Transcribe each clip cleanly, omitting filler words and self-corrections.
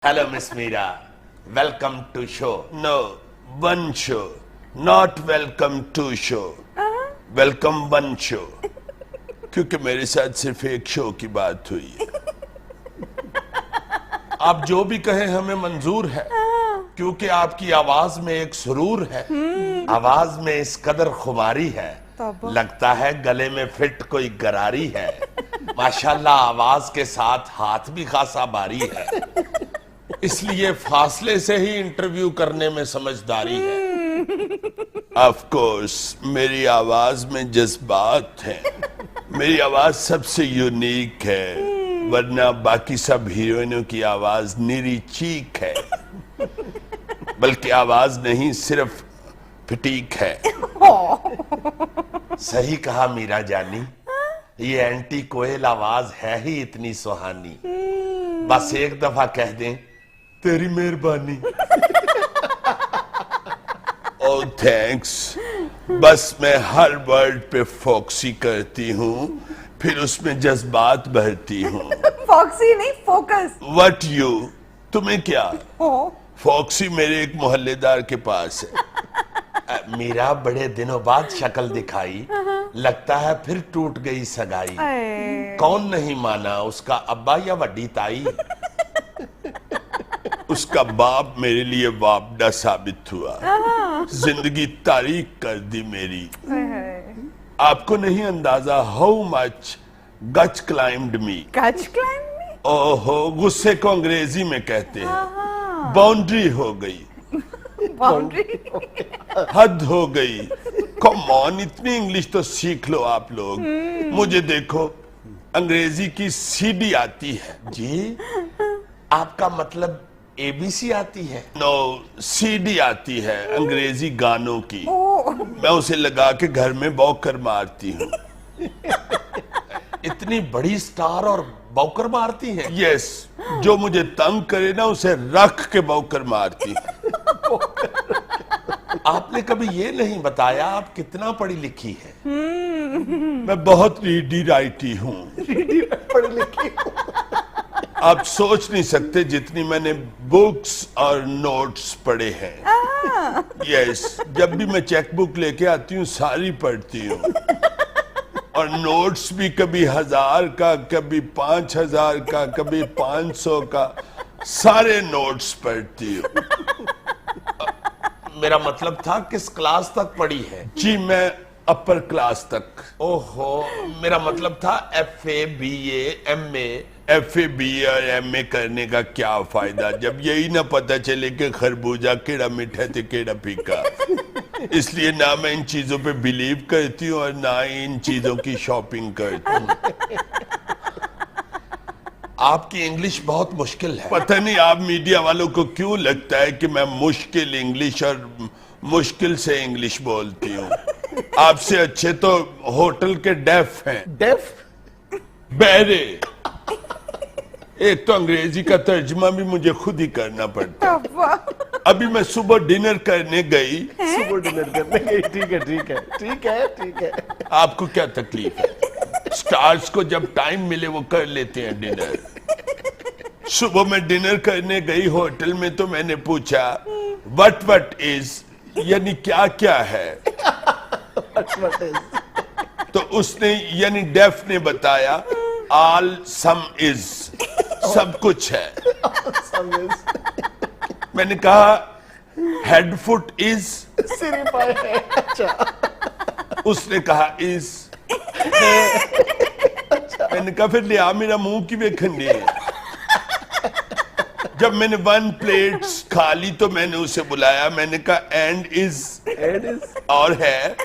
Hello, Miss Meera. Welcome to show. No, one show. Not welcome to show. Welcome one show. क्योंकि मेरे साथ सिर्फ एक show की बात हुई है। आप जो भी कहें हमें मंजूर है, क्योंकि आपकी आवाज में एक सुरूर है। आवाज में इस कदर खुमारी है, लगता है गले में फिट कोई गरारी है। माशाल्लाह आवाज के साथ हाथ भी खासा भारी है, इसलिए फासले से ही इंटरव्यू करने में समझदारी है। ऑफ कोर्स मेरी आवाज में जज्बात है, मेरी आवाज सबसे यूनिक है, वरना बाकी सब हीरोइनों की आवाज निरी चीक है। बल्कि आवाज नहीं, सिर्फ फिटीक है। सही कहा मीरा जानी, ये एंटी कोयल आवाज है ही इतनी सुहानी। बस एक दफा कह दें तेरी मेहरबानी। ओह थैंक्स। बस मैं हर वर्ड पे फॉक्सी करती हूँ, फिर उसमें जज्बात भरती हूँ। फॉक्सी नहीं, फोकस। व्हाट यू, तुम्हें क्या? फॉक्सी मेरे एक मोहल्लेदार के पास है। मीरा बड़े दिनों बाद शक्ल दिखाई, लगता है फिर टूट गई सगाई। कौन नहीं माना, उसका अब्बा या वड्डी ताई? उसका बाप मेरे लिए वापडा साबित हुआ, जिंदगी तारीख कर दी मेरी। आपको नहीं अंदाजा हाउ मच गच क्लाइम्ड मी। गच क्लाइम्ड मी? ओहो, गुस्से को अंग्रेजी में कहते हैं बाउंड्री हो गई। बाउंड्री? हद हो गई। कम ऑन, इतनी इंग्लिश तो सीख लो आप लोग। मुझे देखो, अंग्रेजी की सीडी आती है। जी, आपका मतलब एबीसी आती है? नो, सीडी आती है अंग्रेजी गानों की। मैं उसे लगा के घर में बौकर मारती हूँ। इतनी बड़ी स्टार और बौकर मारती है? यस, जो मुझे तंग करे ना उसे रख के बौकर मारती हूँ। आपने कभी ये नहीं बताया आप कितना पढ़ी लिखी है? मैं बहुत रीडी राइटी हूँ। पढ़ी लिखी। आप सोच नहीं सकते जितनी मैंने बुक्स और नोट्स पढ़े हैं। यस, जब भी मैं चेक बुक लेके आती हूँ सारी पढ़ती हूँ, और नोट्स भी कभी 1000 का, कभी 5000 का, कभी 500 का, सारे नोट्स पढ़ती हूँ। मेरा मतलब था किस क्लास तक पढ़ी है? जी, मैं अपर क्लास तक। ओहो, मेरा मतलब था FA BA MA। FA BA और MA करने का क्या फायदा जब यही ना पता चले कि खरबूजा केड़ा मीठा थे केड़ा फीका। इसलिए ना मैं इन चीजों पे बिलीव करती हूँ और ना ही इन चीजों की शॉपिंग करती हूँ। आपकी इंग्लिश बहुत मुश्किल है। पता नहीं आप मीडिया वालों को क्यों लगता है कि मैं मुश्किल इंग्लिश और मुश्किल से इंग्लिश बोलती हूँ। आपसे अच्छे तो होटल के डेफ हैं। डेफ? बहरे। एक तो अंग्रेजी का तर्जुमा भी मुझे खुद ही करना पड़ता है। अभी मैं सुबह डिनर करने गई। सुबह डिनर करने गई? ठीक है ठीक है ठीक है ठीक है। आपको क्या तकलीफ है? स्टार्स को जब टाइम मिले वो कर लेते हैं डिनर। सुबह मैं डिनर करने गई होटल में, तो मैंने पूछा व्हाट इज, यानी क्या क्या है? What is? तो उसने यानी डेफ ने बताया ऑल सम इज, सब कुछ है। मैंने कहा हेड फुट इज, सिरी पाए है। अच्छा। उसने कहा इज। मैंने कहा फिर लिया मेरा मुंह की वेखंडी है। जब मैंने 1 प्लेट खा ली तो मैंने उसे बुलाया, मैंने कहा एंड इज, और है?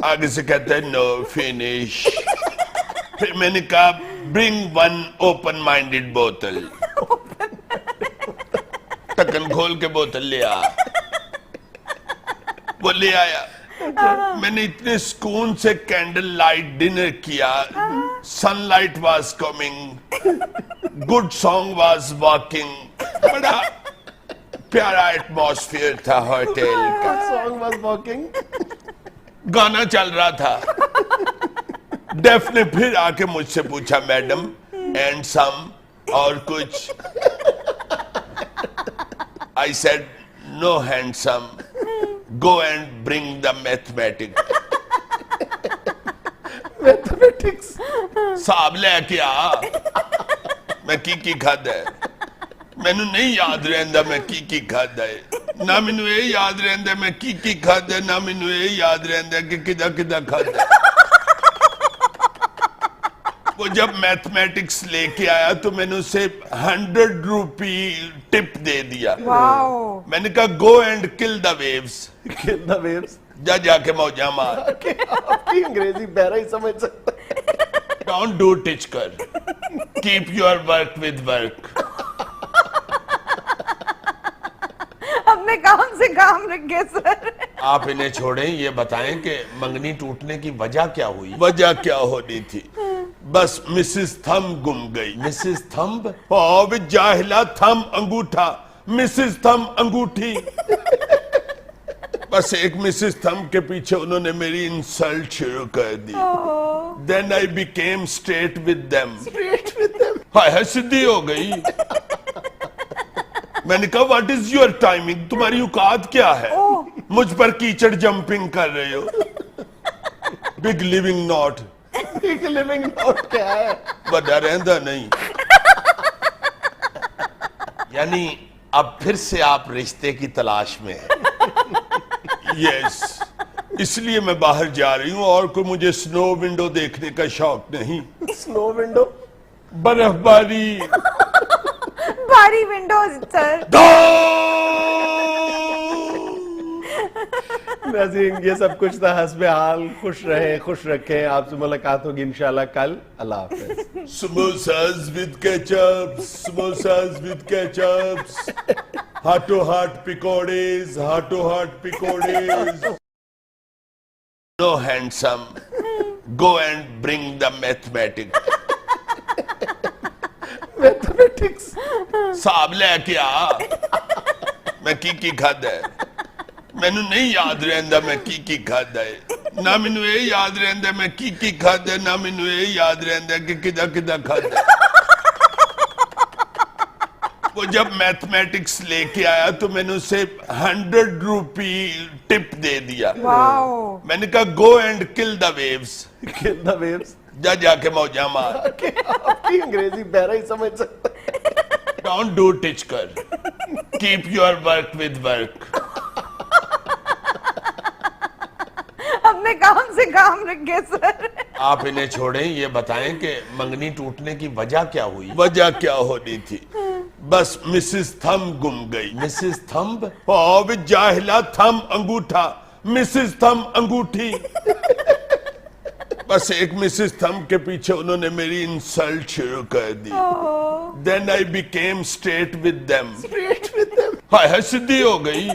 आगे से कहता है नो फिनिश। फिर मैंने कहा ब्रिंग 1 ओपन माइंडेड बोतल। ढक्कन खोल के बोतल ले आ। वो ले आया। मैंने इतने सुकून से कैंडल लाइट डिनर किया। Sunlight was coming, good song was walking. बड़ा प्यारा एटमॉस्फेयर था होटल का। सॉन्ग वाज वॉकिंग, गाना चल रहा था। डेफ ने फिर आके मुझसे पूछा मैडम एंड सम, और कुछ? I said, no handsome, go and bring the mathematics. Mathematics साहब लेके आ, मैं की खादा है, मैनू नहीं याद रहंदा मैं की खादा है, ना मैनू ये याद रहंदा मैं की खादा है, ना मैनू ये याद रहंदा कि किदा किदा खादा है। वो जब मैथमेटिक्स लेके आया तो मैंने उसे 100 रुपी टिप दे दिया। वाओ। मैंने कहा go and kill the waves, kill the waves. जा जाके मौजा मार, आपकी अंग्रेजी बहरा ही समझ सकता है। डोंट डू टिच कर, keep your work with work. अपने काम से काम रखे सर। आप इन्हें छोड़ें, ये बताएं कि मंगनी टूटने की वजह क्या हुई? वजह क्या होनी थी? बस मिसेस थम गुम गई। Mrs thumb? ओ जाहिला, थम अंगूठा, मिसेस थम अंगूठी। बस एक मिसेस थम के पीछे उन्होंने मेरी इंसल्ट शुरू कर दी। Then I became straight with them. Straight with them. हाय सीधी हो गई। मैंने कहा व्हाट इज योर टाइमिंग, तुम्हारी औकात क्या है, मुझ पर कीचड़ जंपिंग कर रहे हो। Big living not. Big living not क्या है? बड़ा रहंदा नहीं। यानी अब फिर से आप रिश्ते की तलाश में हैं। यस, इसलिए मैं बाहर जा रही हूं और कोई मुझे स्नो विंडो देखने का शौक नहीं। Snow window? बर्फबारी। बारी विंडोज सर। नाज़रीन, ये सब कुछ था हस्बे हाल। खुश रहे, खुश रखें। आपसे मुलाकात होगी इंशाल्लाह कल। अल्लाह हाफ़िज़। Samosas with ketchup, samosas with ketchup, हाथों हाथ पिकोड़ेज, हाथों हाथ pakodas. No handsome, go and bring the mathematics. Mathematics साहब लेके आ, मैं की खादा है, मैनू नहीं याद रहंदा मैं की खादा है, ना मैनू ये याद रहंदा मैं की खादा है, ना मैनू ये याद रहंदा कि किदा किदा खादा है। वो जब मैथमेटिक्स लेके आया तो मैंने उसे 100 रुपी टिप दे दिया। वाओ। मैंने कहा go and kill the waves. Kill the waves. जा जाके मौजा मार। आपकी अंग्रेजी बहरा ही समझ सकता है। डोंट डू टिच कर, keep your work with work. अपने काम से काम रखे सर। आप इन्हें छोड़ें, ये बताएं कि मंगनी टूटने की वजह क्या हुई? वजह क्या होनी थी? बस मिसेस थम गुम गई। Mrs thumb? ओ जाहिला, थम अंगूठा, मिसेस थम अंगूठी। बस एक मिसेस थम के पीछे उन्होंने मेरी इंसल्ट शुरू कर दी। Then I became straight with them. Straight with them. हाय सीधी हो गई।